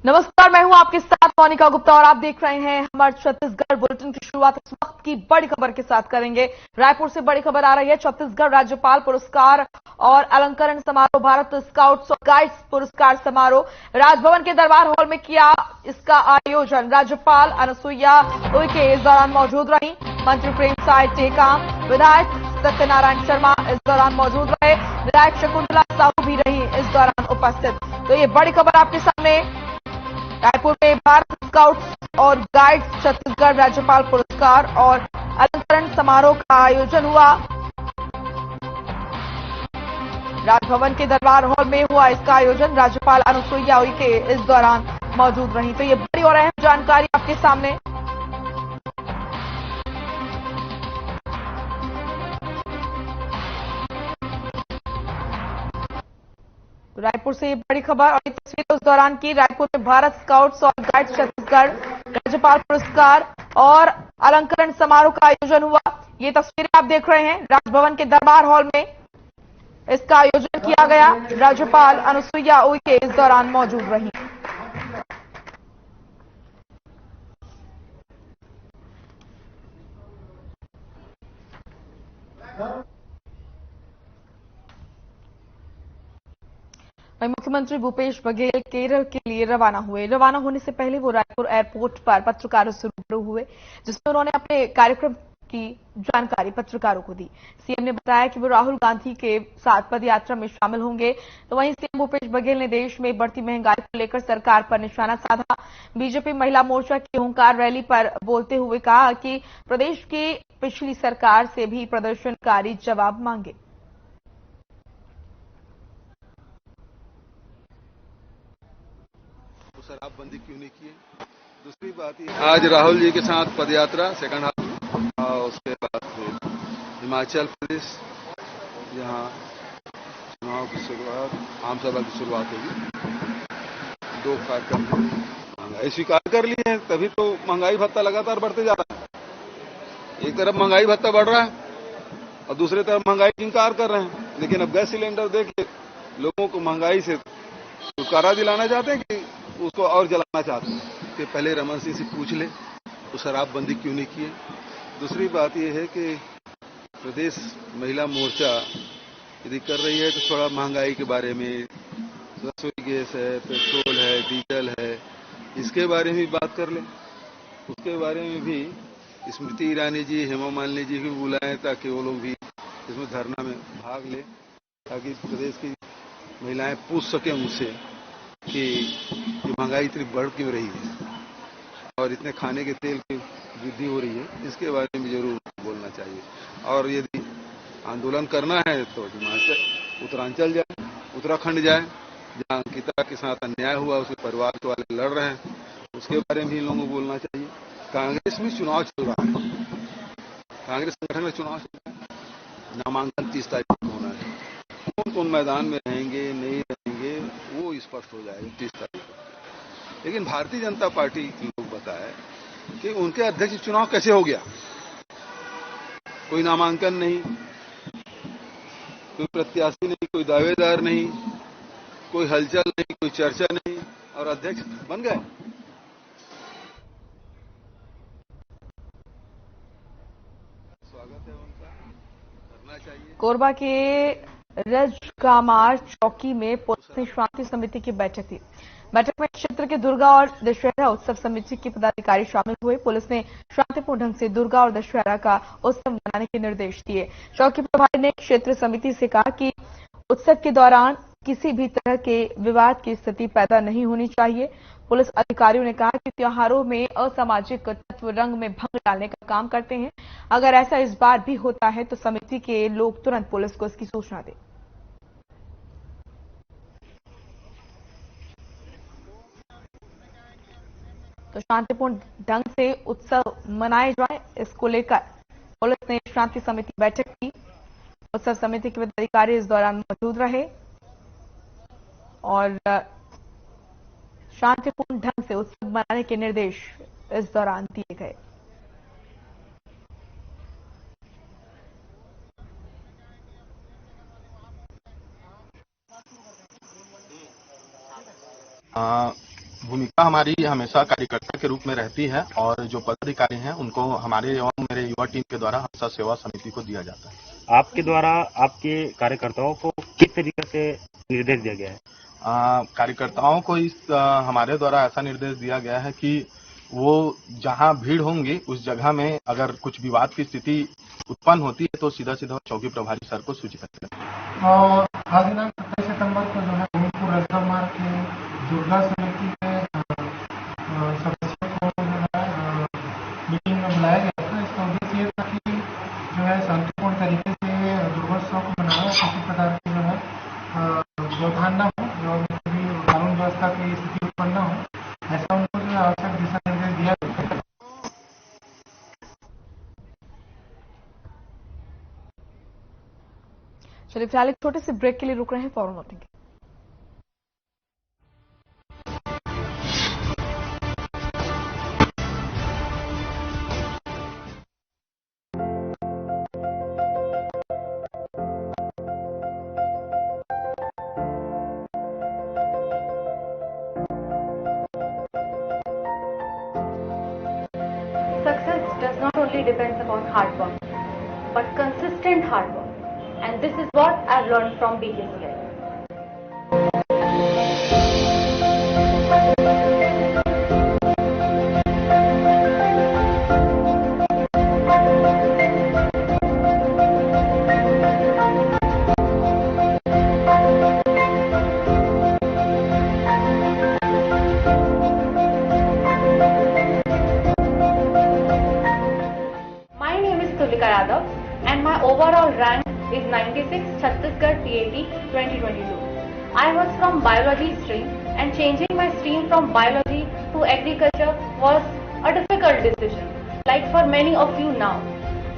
नमस्कार, मैं हूं आपके साथ मोनिका गुप्ता और आप देख रहे हैं हमारे छत्तीसगढ़ बुलेटिन की शुरुआत इस वक्त की बड़ी खबर के साथ करेंगे। रायपुर से बड़ी खबर आ रही है। छत्तीसगढ़ राज्यपाल पुरस्कार और अलंकरण समारोह, भारत स्काउट्स और गाइड्स पुरस्कार समारोह राजभवन के दरबार हॉल में किया। इसका आयोजन राज्यपाल अनुसुईया उइके इस दौरान मौजूद रही। मंत्री प्रेम साय टेकाम, विधायक सत्यनारायण शर्मा इस दौरान मौजूद रहे। विधायक शकुंतला साहू भी रही इस दौरान उपस्थित। तो ये बड़ी खबर आपके सामने। रायपुर में भारत स्काउट्स और गाइड्स छत्तीसगढ़ राज्यपाल पुरस्कार और अलंकरण समारोह का आयोजन हुआ। राजभवन के दरबार हॉल में हुआ इसका आयोजन। राज्यपाल अनुसुईया उइके इस दौरान मौजूद रही। तो ये बड़ी और अहम जानकारी आपके सामने। रायपुर से ये बड़ी खबर और ये तस्वीर उस दौरान की। रायपुर में भारत स्काउट्स और गाइड्स छत्तीसगढ़ राज्यपाल पुरस्कार और अलंकरण समारोह का आयोजन हुआ। ये तस्वीरें आप देख रहे हैं। राजभवन के दरबार हॉल में इसका आयोजन किया गया। राज्यपाल अनुसुईया उइके इस दौरान मौजूद रही। वहीं मुख्यमंत्री भूपेश बघेल केरल के लिए रवाना हुए। रवाना होने से पहले वो रायपुर एयरपोर्ट पर पत्रकारों से रूबरू हुए, जिसमें उन्होंने अपने कार्यक्रम की जानकारी पत्रकारों को दी। सीएम ने बताया कि वो राहुल गांधी के साथ पद यात्रा में शामिल होंगे। तो वहीं सीएम भूपेश बघेल ने देश में बढ़ती महंगाई को लेकर सरकार पर निशाना साधा। बीजेपी महिला मोर्चा की हुंकार रैली पर बोलते हुए कहा कि प्रदेश की पिछली सरकार से भी प्रदर्शनकारी जवाब मांगे। शराबबंदी क्यों नहीं की है? दूसरी बात ये आज राहुल जी के साथ पदयात्रा सेकंड हाफ और उसके बाद फिर हिमाचल प्रदेश, जहां चुनाव की शुरुआत, आम सभा की शुरुआत होगी। दो कार्यक्रम महंगाई स्वीकार कर ली है, तभी तो महंगाई भत्ता लगातार बढ़ते जा रहा है। एक तरफ महंगाई भत्ता बढ़ रहा है और दूसरी तरफ महंगाई की इंकार कर रहे हैं। लेकिन अब गैस सिलेंडर देख के लोगों को महंगाई से छुटकारा दिलाना चाहते हैं कि उसको और जलाना चाहते हैं। कि पहले रमन सिंह से पूछ ले तो शराबबंदी क्यों नहीं की है। दूसरी बात यह है कि प्रदेश महिला मोर्चा यदि कर रही है तो थोड़ा महंगाई के बारे में, रसोई गैस है, पेट्रोल है, डीजल है, इसके बारे में भी बात कर लें। उसके बारे में भी स्मृति ईरानी जी, हेमा मालिनी जी को बुलाएं ताकि वो लोग भी इसमें धरना में भाग लें, ताकि प्रदेश की महिलाएं पूछ सकें उनसे कि ये महंगाई इतनी बढ़ क्यों रही है और इतने खाने के तेल की वृद्धि हो रही है, इसके बारे में जरूर बोलना चाहिए। और यदि आंदोलन करना है तो हिमाचल, उत्तरांचल जाए, उत्तराखंड जाए, जहां अंकिता के साथ अन्याय हुआ, उसके परिवार के वाले लड़ रहे हैं, उसके बारे में भी लोगों को बोलना चाहिए। कांग्रेस में चुनाव चल रहा है, कांग्रेस संगठन में चुनाव चल रहा है। नामांकन 30 तारीख को होना है। कौन कौन मैदान में रहेंगे नहीं रहेंगे वो स्पष्ट हो जाएगा 30 तारीख को। लेकिन भारतीय जनता पार्टी के लोग बताए कि उनके अध्यक्ष चुनाव कैसे हो गया। कोई नामांकन नहीं, कोई प्रत्याशी नहीं, कोई दावेदार नहीं, कोई हलचल नहीं, कोई चर्चा नहीं और अध्यक्ष बन गए। स्वागत है उनका, करना चाहिए। कोरबा के रजकामार चौकी में पुलिस ने शांति समिति की बैठक ली। बैठक में क्षेत्र के दुर्गा और दशहरा उत्सव समिति के पदाधिकारी शामिल हुए। पुलिस ने शांतिपूर्ण ढंग से दुर्गा और दशहरा का उत्सव मनाने के निर्देश दिए। चौकी प्रभारी ने क्षेत्र समिति से कहा कि उत्सव के दौरान किसी भी तरह के विवाद की स्थिति पैदा नहीं होनी चाहिए। पुलिस अधिकारियों ने कहा कि त्योहारों में असामाजिक तत्व रंग में भंग डालने का काम करते हैं। अगर ऐसा इस बार भी होता है तो समिति के लोग तुरंत पुलिस को इसकी सूचना दें। तो शांतिपूर्ण ढंग से उत्सव मनाए जाए, इसको लेकर पुलिस ने शांति समिति बैठक की। उत्सव समिति के पदाधिकारी इस दौरान मौजूद रहे और शांतिपूर्ण ढंग से उत्सव मनाने के निर्देश इस दौरान दिए गए। भूमिका हमारी हमेशा कार्यकर्ता के रूप में रहती है और जो पदाधिकारी हैं उनको हमारे एवं मेरे युवा टीम के द्वारा हमेशा सेवा समिति को दिया जाता है। आपके द्वारा आपके कार्यकर्ताओं को किस तरीके से निर्देश दिया गया है? कार्यकर्ताओं को हमारे द्वारा ऐसा निर्देश दिया गया है कि वो जहां भीड़ होंगी उस जगह में अगर कुछ विवाद की स्थिति उत्पन्न होती है तो सीधा सीधा चौकी प्रभारी सर को सूचित करें। और आज दिनांक 27 सितम्बर को जो है गोविंदपुर रजगा मार्ग के दुर्गा समिति के सदस्यों को जो है मीटिंग में बुलाया गया था। इसका उद्देश्य ये था कि जो है शांतिपूर्ण तरीके से दुर्गोत्सव को मनाया, किसी प्रकार की जो है व्यवधान न हो और कभी कानून व्यवस्था की स्थिति उत्पन्न न हो, ऐसा उनको जो है आवश्यक दिशा निर्देश दिया गया। चलिए फिलहाल एक छोटे से ब्रेक के लिए रुक रहे हैं, फौरन लौटेंगे। Success does not only depend upon hard work, but consistent hard work. And this is what I've learned from BKCI. My name is Tulika Yadav and my overall rank is 96 Chhattisgarh PAT 2022. I was from biology stream and changing my stream from biology to agriculture was a difficult decision, like for many of you now.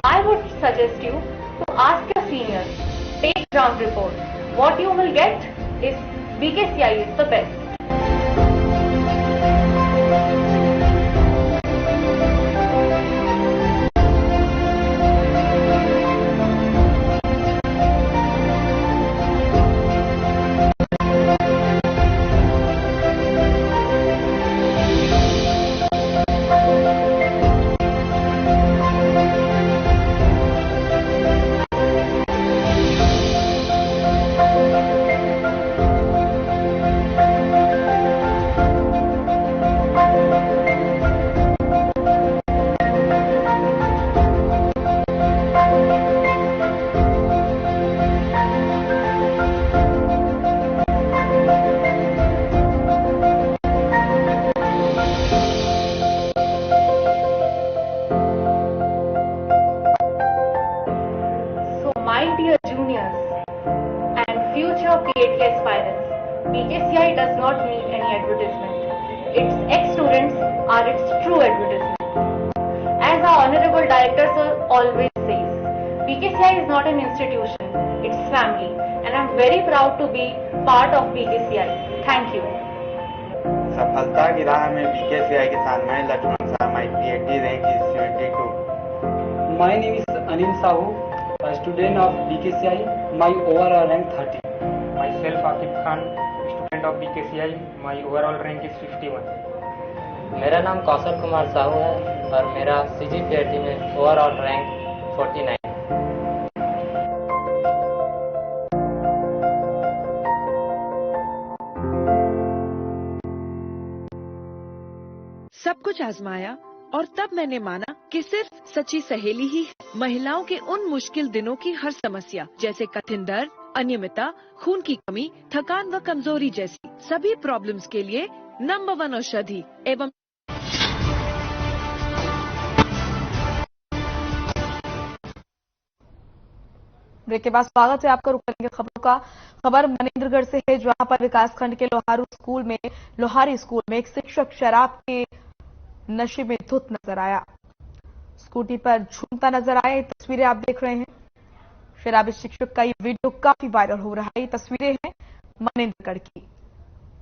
I would suggest you to ask your seniors, take ground report. What you will get is BKCI is the best. My dear juniors and future PAT aspirants, BKCI does not need any advertisement. Its ex-students are its true advertisement. As our Honorable Director Sir always says, BKCI is not an institution, it's family, and I'm very proud to be part of BKCI. Thank you. सफलता की राह में BKCI के साथ मैं Lakshman Shah, my PAT rank is 72. My name is Anil Sahu, a student of BKCI. My overall rank 30. Myself Akif Khan, student of BKCI. My overall rank is 51. मेरा नाम कौशल कुमार साहू है और मेरा CGPAT में ओवरऑल रैंक 49। सब कुछ आजमाया और तब मैंने माना कि सिर्फ सच्ची सहेली ही है। महिलाओं के उन मुश्किल दिनों की हर समस्या जैसे कठिन दर्द, अनियमितता, खून की कमी, थकान व कमजोरी जैसी सभी प्रॉब्लम्स के लिए नंबर 1 औषधि एवं ब्रेक के बाद स्वागत है आपका। रुक करेंगे खबरों का। खबर मनेंद्रगढ़ से है, जहां पर विकासखंड के लोहारी स्कूल में एक शिक्षक शराब के नशे में धुत नजर आया। स्कूटी पर झूमता नजर आया। ये तस्वीरें आप देख रहे हैं। शराबी शिक्षक का ये वीडियो काफी वायरल हो रहा है। ये तस्वीरें हैं मनेंद्रगढ़ की,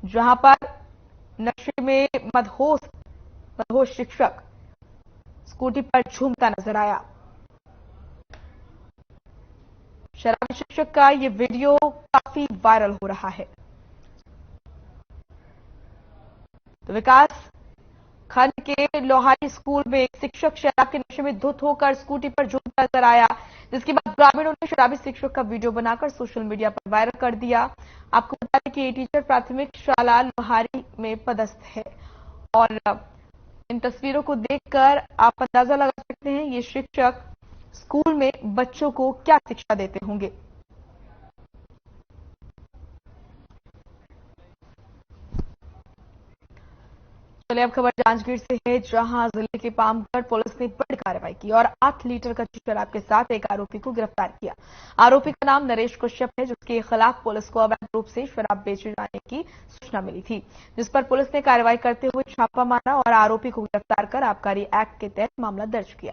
जहां पर नशे में मदहोश शिक्षक स्कूटी पर झूमता नजर आया। शराबी शिक्षक का ये वीडियो काफी वायरल हो रहा है। तो विकास खंड के लोहारी स्कूल में एक शिक्षक शराब के नशे में धुत होकर स्कूटी पर झूमता नजर आया, जिसके बाद ग्रामीणों ने शराबी शिक्षक का वीडियो बनाकर सोशल मीडिया पर वायरल कर दिया। आपको बता दें कि ये टीचर प्राथमिक शाला लोहारी में पदस्थ है और इन तस्वीरों को देखकर आप अंदाजा लगा सकते हैं ये शिक्षक स्कूल में बच्चों को क्या शिक्षा देते होंगे। चलिए अब खबर जांजगीर से है, जहां जिले के पामगढ़ पुलिस ने बड़ी कार्रवाई की और 8 लीटर कच्ची शराब के साथ एक आरोपी को गिरफ्तार किया। आरोपी का नाम नरेश कश्यप है, जिसके खिलाफ पुलिस को अवैध रूप से शराब बेचे जाने की सूचना मिली थी, जिस पर पुलिस ने कार्रवाई करते हुए छापा मारा और आरोपी को गिरफ्तार कर आबकारी एक्ट के तहत मामला दर्ज किया।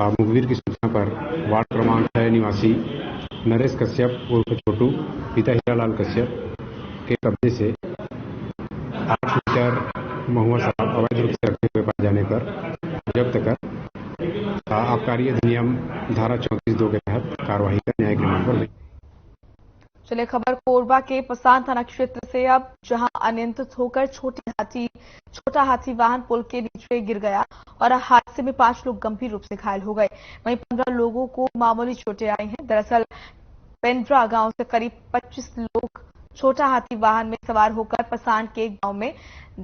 मुखबिर की सूचना पर वार्ड क्रमांक 6 निवासी नरेश कश्यप उर्फ छोटू पिता हीरालाल कश्यप के कब्जे से 8 लीटर महुआ शराब अवैध रूप से रखे हुए पाए जाने पर जब्त कर आबकारी अधिनियम धारा 34(2) के तहत कार्रवाई कर न्यायिक रिमांड पर दी। चलिए खबर कोरबा के पसान थाना क्षेत्र से, अब जहां अनियंत्रित होकर छोटा हाथी वाहन पुल के नीचे गिर गया और हादसे में 5 लोग गंभीर रूप से घायल हो गए, वहीं 15 लोगों को मामूली चोटें आई हैं। दरअसल पेंड्रा गांव से करीब 25 लोग छोटा हाथी वाहन में सवार होकर पसान के गांव में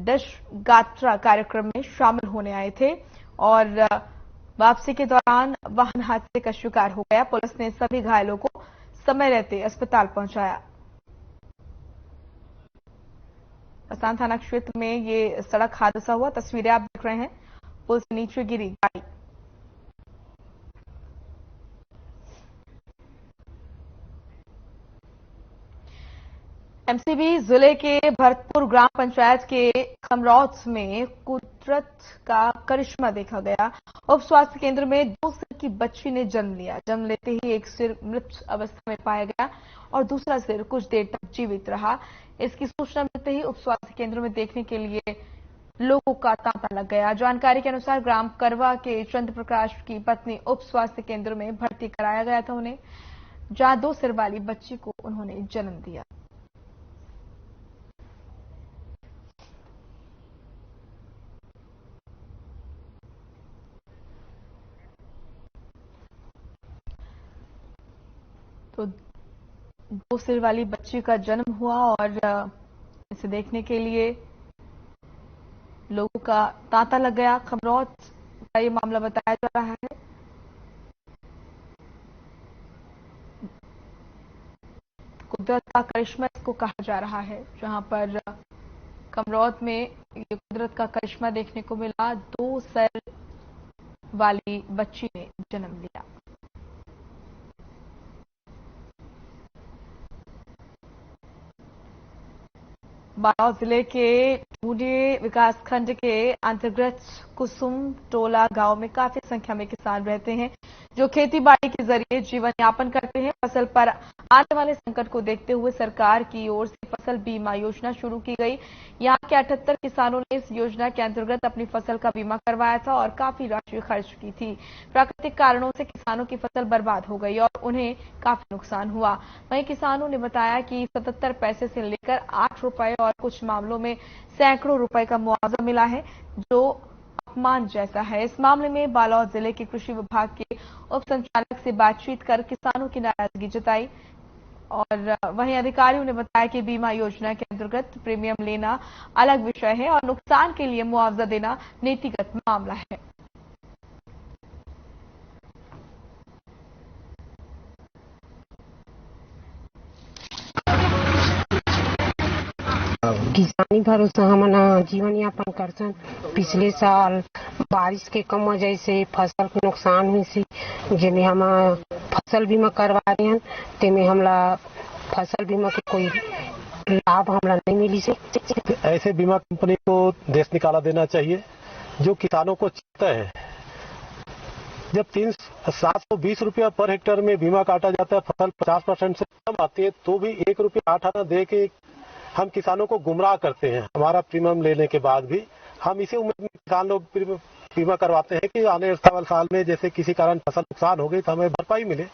दशगात्रा कार्यक्रम में शामिल होने आए थे और वापसी के दौरान वाहन हादसे का शिकार हो गया। पुलिस ने सभी घायलों को समय रहते अस्पताल पहुंचाया। पसान थाना क्षेत्र में ये सड़क हादसा हुआ, तस्वीरें आप देख रहे हैं, पुल से नीचे गिरी गाड़ी। एमसीबी जिले के भरतपुर ग्राम पंचायत के खमरौत में कुदरत का करिश्मा देखा गया। उप स्वास्थ्य केंद्र में 2 सिर की बच्ची ने जन्म लिया। जन्म लेते ही एक सिर मृत अवस्था में पाया गया और दूसरा सिर कुछ देर तक जीवित रहा। इसकी सूचना मिलते ही उप स्वास्थ्य केंद्र में देखने के लिए लोगों का तांता लग गया। जानकारी के अनुसार ग्राम करवा के चंद्र प्रकाश की पत्नी उप स्वास्थ्य केंद्र में भर्ती कराया गया था उन्हें, जहां 2 सिर वाली बच्ची को उन्होंने जन्म दिया। तो 2 सिर वाली बच्ची का जन्म हुआ और इसे देखने के लिए लोगों का तांता लग गया। खमरौत का ये मामला बताया जा रहा है। कुदरत का करिश्मा इसको कहा जा रहा है, जहां पर खमरौत में ये कुदरत का करिश्मा देखने को मिला। 2 सिर वाली बच्ची ने जन्म लिया। बालाव जिले के ढूंढी विकासखंड के अंतर्गत कुसुम टोला गांव में काफी संख्या में किसान रहते हैं, जो खेती बाड़ी के जरिए जीवन यापन करते हैं। फसल पर आने वाले संकट को देखते हुए सरकार की ओर से फसल बीमा योजना शुरू की गई। यहां के 78 किसानों ने इस योजना के अंतर्गत अपनी फसल का बीमा करवाया था और काफी राशि खर्च की थी। प्राकृतिक कारणों से किसानों की फसल बर्बाद हो गई और उन्हें काफी नुकसान हुआ। वहीं किसानों ने बताया कि 77 पैसे से लेकर 8 रुपए और कुछ मामलों में सैकड़ों रुपए का मुआवजा मिला है, जो अपमान जैसा है। इस मामले में बालोद जिले के कृषि विभाग के उप संचालक से बातचीत कर किसानों की नाराजगी जताई और वहीं अधिकारियों ने बताया कि बीमा योजना के अंतर्गत प्रीमियम लेना अलग विषय है और नुकसान के लिए मुआवजा देना नीतिगत मामला है। किसानी भरोसा हमन जीवन यापन करसन। पिछले साल बारिश के कम वजह से फसल के नुकसान हुई सी, जेमे हम फसल बीमा करवा रहे हैं, तेमे हमला फसल बीमा के कोई लाभ हमला नहीं मिली से। ऐसे बीमा कंपनी को देश निकाला देना चाहिए जो किसानों को चाहता है। जब 720 रुपया पर हेक्टेयर में बीमा काटा जाता है, फसल 50% से कम आती है, तो भी 1 रुपया 8 आना दे के हम किसानों को गुमराह करते हैं। हमारा प्रीमियम लेने के बाद भी हम इसी उम्मीद में किसान लोग बीमा करवाते हैं कि आने वाले साल में जैसे किसी कारण फसल नुकसान हो गई तो हमें भरपाई मिले,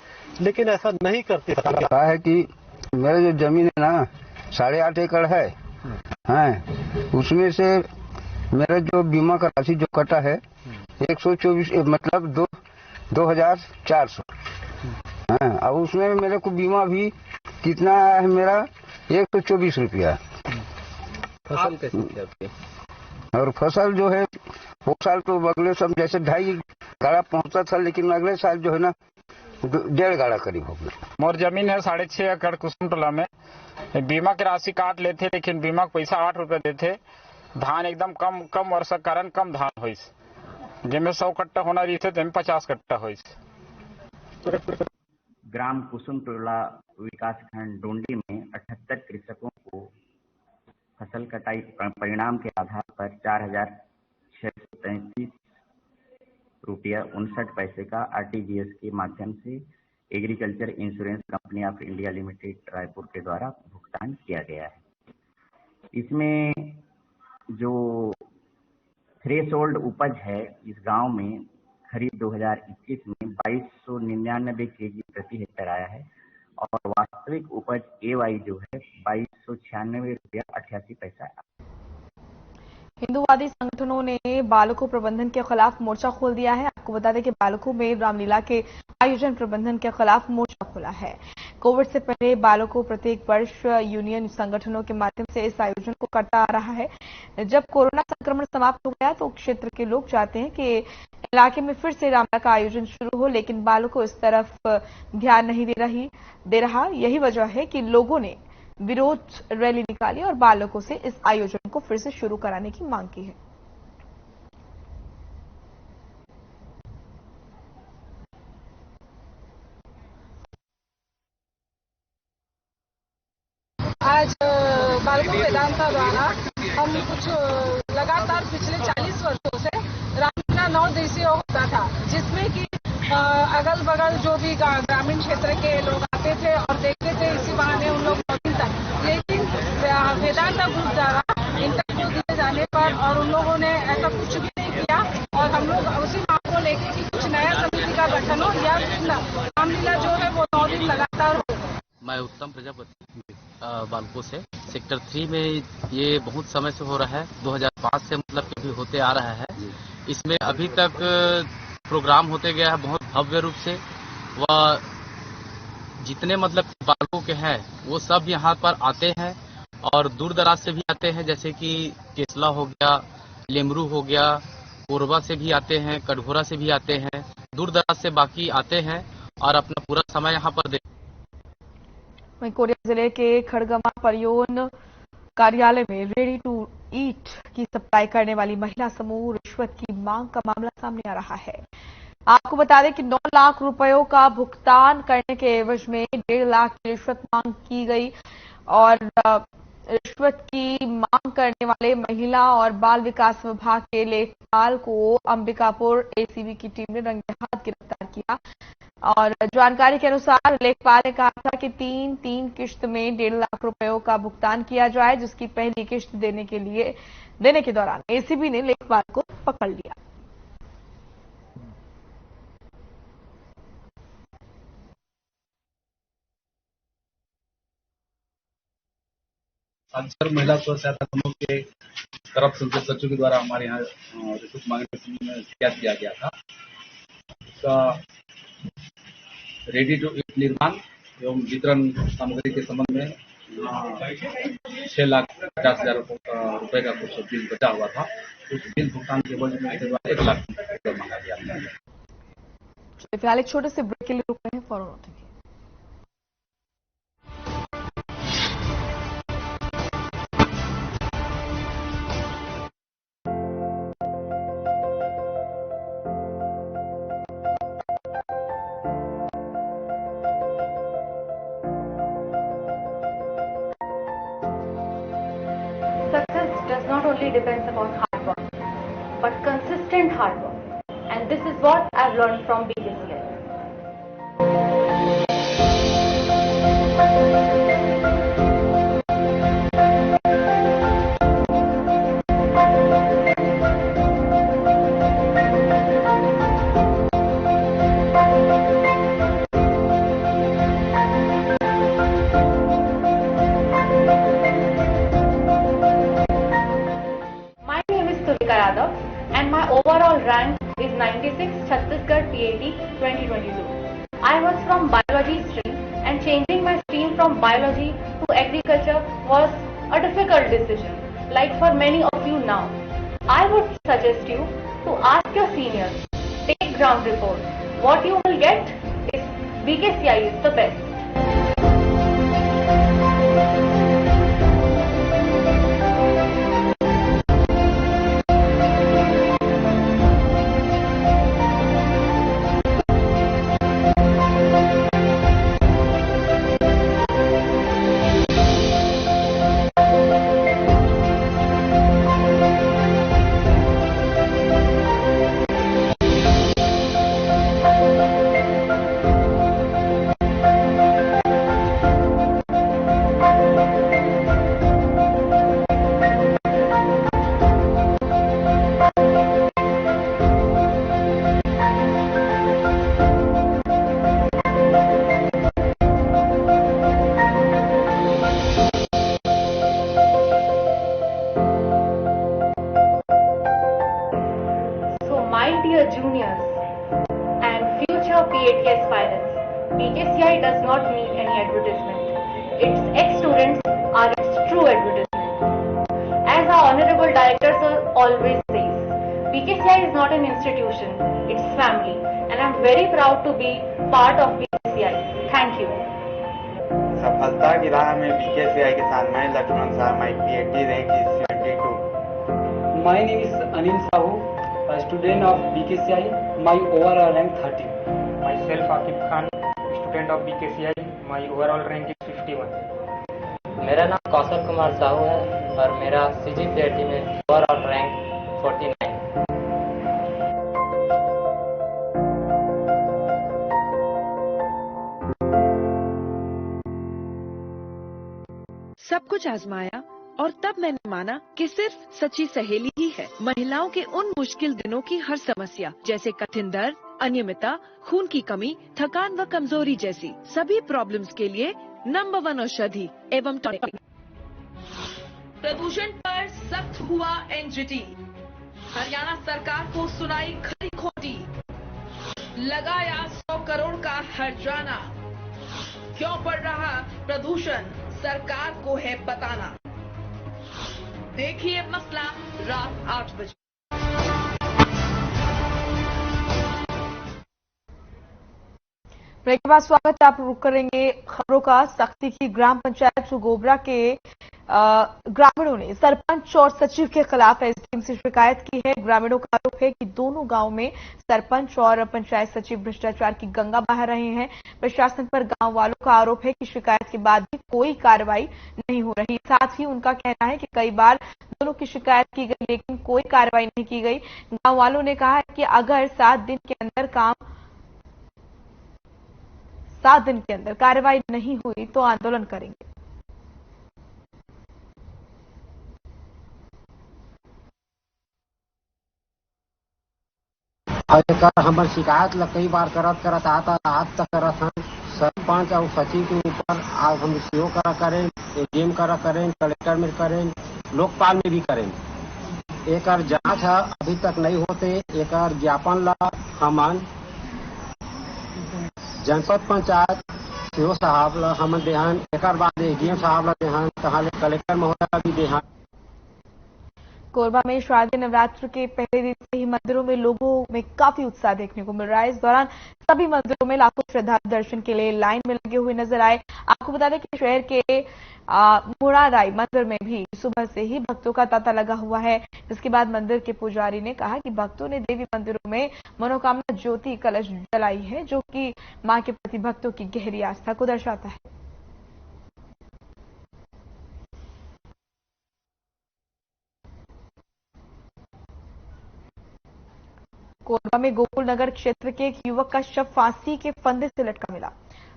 लेकिन ऐसा नहीं करते। क्या है कि मेरा जो जमीन है ना 8.5 एकड़ है, उसमें से मेरा जो बीमा का राशि जो कटा है 124 मतलब 2,400। अब उसमें मेरे को बीमा भी कितना है मेरा 124 रुपया। फसल कैसी थी आपकी? और फसल जो है वो साल तो अगले सब जैसे 2.5 गाड़ा पहुंचता था, लेकिन अगले साल जो है ना 1.5 गाड़ा करीब हो गया। मोर जमीन है 6.5 एकड़ कुसुमटोला में। बीमा की राशि काट लेते, लेकिन बीमा का पैसा 8 रुपए देते। धान एकदम कम वर्षा कारण कम धान हुई, जिनमें 100 कट्टा होना रही थे तो 50 कट्टा हुई। ग्राम कुसुमटोला विकासखंड डोंडी में 78 कृषकों को फसल कटाई परिणाम के आधार पर 4,633 रुपया 59 पैसे का RTGS के माध्यम से agriculture insurance company of India limited Raipur के द्वारा भुगतान किया गया है। इसमें जो थ्रेशोल्ड उपज है इस गांव में खरीफ 2021 में 2299 केजी प्रति हेक्टेयर आया है और वास्तविक उपज AY जो है 2296 रुपया 88 पैसा। हिंदूवादी संगठनों ने बालकों प्रबंधन के खिलाफ मोर्चा खोल दिया है। आपको बता दें कि बालकों में रामलीला के आयोजन प्रबंधन के खिलाफ मोर्चा खोला है। कोविड से पहले बालकों प्रत्येक वर्ष यूनियन संगठनों के माध्यम से इस आयोजन को करता आ रहा है। जब कोरोना संक्रमण समाप्त हो गया तो क्षेत्र के लोग चाहते हैं कि इलाके में फिर से रामलीला का आयोजन शुरू हो, लेकिन बालकों इस तरफ ध्यान नहीं दे रहा। यही वजह है कि लोगों ने विरोध रैली निकाली और बालकों से इस आयोजन को फिर से शुरू कराने की मांग की है। आज बालकों वेदांता द्वारा हम कुछ लगातार पिछले 40 वर्षों से रामलीला 9 दिवसीय होता था, जिसमें कि अगल बगल जो भी ग्रामीण क्षेत्र के लोग आते थे और देखते थे, इसी बहाने उन लोग मौजूद था। लेकिन वेदांता ग्रुप द्वारा इंटरव्यू दिए जाने पर और उन लोगों ने ऐसा कुछ भी नहीं किया और हम लोग उसी मांग को लेके कि कुछ नया समिति का गठन हो या रामलीला जो है वो 9 दिन लगातार हो। मैं उत्तम प्रजापति बालकों से सेक्टर 3 में ये बहुत समय से हो रहा है, 2005 से मतलब कि भी होते आ रहा है। इसमें अभी तक प्रोग्राम होते गया है बहुत भव्य रूप से। वह जितने मतलब बालकों के हैं वो सब यहाँ पर आते हैं और दूर दराज से भी आते हैं, जैसे कि केसला हो गया, लेमरू हो गया, कोरबा से भी आते हैं, कटघोरा से भी आते हैं, दूर दराज से बाकी आते हैं और अपना पूरा समय यहाँ पर वहीं कोरिया जिले के खड़गमा परियोन कार्यालय में रेडी टू ईट की सप्लाई करने वाली महिला समूह रिश्वत की मांग का मामला सामने आ रहा है। आपको बता दें कि 9 लाख रुपयों का भुगतान करने के एवज में 1.5 लाख की रिश्वत मांग की गई और रिश्वत की मांग करने वाले महिला और बाल विकास विभाग के लेखपाल को अंबिकापुर ACB की टीम ने रंगे हाथ गिरफ्तार किया और जानकारी के अनुसार लेखपाल ने कहा था कि 3 किश्त में 1.5 लाख रुपयों का भुगतान किया जाए, जिसकी पहली किश्त देने के दौरान ACB ने लेखपाल को पकड़ लिया। अक्सर महिला स्व सहायता समूह के तरफ से उनके सचिव के द्वारा हमारे यहाँ रिश्वत मांगने के संबंध में शिकायत किया गया था। उसका रेडी टू ईट निर्माण एवं वितरण सामग्री के संबंध में 6,50,000 रुपए का कुछ बिल बचा हुआ था। उस बिल भुगतान के एवज में 1 लाख रुपये मांगा गया था। फिलहाल एक छोटे से ब्रेक के लिए रुक रहे हैं, फौरन लौटेंगे। Does not only depends upon hard work, but consistent hard work, and this is what I've learned from BKCI. Yadav, and my overall rank is 96 Chhattisgarh TAT 2022. I was from biology stream, and changing my stream from biology to agriculture was a difficult decision, like for many of you now. I would suggest you to ask your seniors, take ground report. What you will get is BKCI is the best. Juniors and future PAT aspirants, BKCI does not need any advertisement. Its ex-students are its true advertisement. As our Honorable Director Sir always says, BKCI is not an institution, it's family, and I'm very proud to be part of BKCI. Thank you. सफलता की राह में BKCI के साथ मैं Lakshman Shah, my PAT rank is 72. My name is Anil Sahu, a student of BKCI. My overall rank 30. Myself Akib Khan, student of BKCI. My overall rank is 51. मेरा नाम कौशल कुमार साहू है और मेरा CGPAT में ओवरऑल रैंक 49। सब कुछ आजमाया और तब मैंने माना कि सिर्फ सच्ची सहेली ही है महिलाओं के उन मुश्किल दिनों की हर समस्या, जैसे कठिन दर्द, अनियमितता, खून की कमी, थकान व कमजोरी जैसी सभी प्रॉब्लम्स के लिए नंबर 1 औषधि एवं टॉनिक। प्रदूषण पर सख्त हुआ एनजीटी, हरियाणा सरकार को सुनाई खरी खोटी, लगाया 100 करोड़ का हर्जाना। क्यों बढ़ रहा प्रदूषण, सरकार को है बताना। देखिए मसला रात 8 बजे। ब्रेक के बाद स्वागत है, आप रुक करेंगे खबरों का। सख्ती की ग्राम पंचायत सुगोबरा के ग्रामीणों ने सरपंच और सचिव के खिलाफ एसडीएम से शिकायत की है। ग्रामीणों का आरोप है कि दोनों गांव में सरपंच और पंचायत सचिव भ्रष्टाचार की गंगा बहा रहे हैं। प्रशासन पर गांव वालों का आरोप है कि शिकायत के बाद भी कोई कार्रवाई नहीं हो रही। साथ ही उनका कहना है कि कई बार दोनों की शिकायत की गई लेकिन कोई कार्रवाई नहीं की गई। गांव वालों ने कहा है कि अगर 7 दिन के अंदर कार्रवाई नहीं हुई तो आंदोलन करेंगे। हमार शिकायत ला कई बार करत आता आज तक करत हैं। सरपंच और सचिव के ऊपर आज हम सीओ करें, एडीएम करें, कलेक्टर में करें, लोकपाल में भी करें। एक जांच है अभी तक नहीं होते। एक ज्ञापन ला हमान जनपद पंचायत सीओ साहब ला हम देहान, एक बाद एडीएम साहब ला देहान, कहा कलेक्टर महोदय का भी देहान। कोरबा में शारदीय नवरात्र के पहले दिन से ही मंदिरों में लोगों में काफी उत्साह देखने को मिल रहा है। इस दौरान सभी मंदिरों में लाखों श्रद्धालु दर्शन के लिए लाइन में लगे हुए नजर आए। आपको बता दें कि शहर के मुराराई मंदिर में भी सुबह से ही भक्तों का तांता लगा हुआ है। जिसके बाद मंदिर के पुजारी ने कहा कि भक्तों ने देवी मंदिरों में मनोकामना ज्योति कलश जलाई है, जो कि मां के प्रति भक्तों की गहरी आस्था को दर्शाता है। कोरबा में गोकुल नगर क्षेत्र के एक युवक का शव फांसी के फंदे से लटका मिला।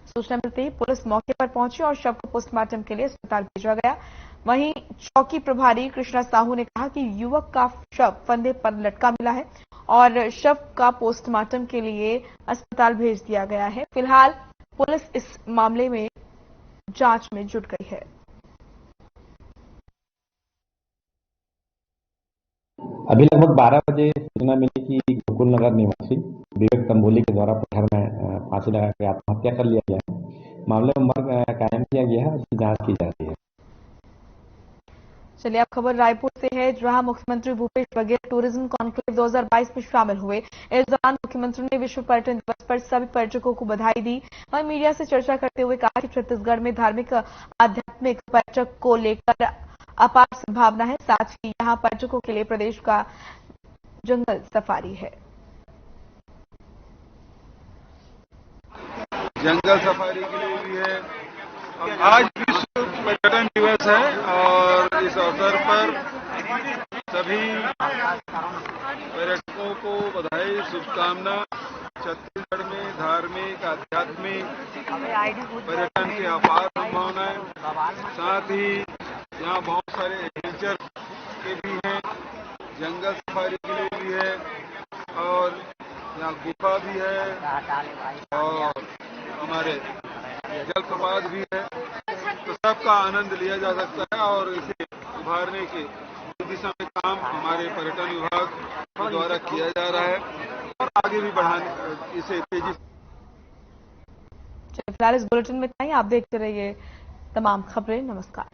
सूचना मिलते ही पुलिस मौके पर पहुंची और शव को पोस्टमार्टम के लिए अस्पताल भेजा गया। वहीं चौकी प्रभारी कृष्णा साहू ने कहा कि युवक का शव फंदे पर लटका मिला है और शव का पोस्टमार्टम के लिए अस्पताल भेज दिया गया है। फिलहाल पुलिस इस मामले में जांच में जुट गई है। अभी लगभग 12 बजे सूचना मिली कि गोकुल नगर निवासी विवेक तंबोली के द्वारा पत्थर में फांसी लगा के आत्महत्या कर लिया गया है। मामले में मर्ग कायम किया गया है, उसकी जांच की जा रही है। चलिए अब खबर रायपुर से है, जहां मुख्यमंत्री भूपेश बघेल टूरिज्म कॉन्क्लेव 2022 में शामिल हुए। इस दौरान मुख्यमंत्री ने विश्व पर्यटन दिवस पर सभी पर्यटकों को बधाई दी। वहीं मीडिया से चर्चा करते हुए कहा कि छत्तीसगढ़ में धार्मिक आध्यात्मिक पर्यटक को लेकर अपार संभावना है। साथ ही यहां पर्यटकों के लिए प्रदेश का जंगल सफारी है। जंगल सफारी के लिए भी है। आज विश्व पर्यटन दिवस है और इस अवसर पर सभी पर्यटकों को बधाई, शुभकामना। छत्तीसगढ़ में धार्मिक आध्यात्मिक पर्यटन की अपार संभावनाएं, साथ ही यहाँ बहुत सारे एडवेंचर के भी हैं, जंगल सफारी के लिए भी है और यहाँ गुफा भी है और हमारे जलप्रपात भी है। तो सबका आनंद लिया जा सकता है और इसे उभारने के दिशा में काम हमारे पर्यटन विभाग के द्वारा किया जा रहा है और आगे भी बढ़ाने इसे तेजी से। फिलहाल इस बुलेटिन में इतना ही। आप देखते रहिए तमाम खबरें। नमस्कार।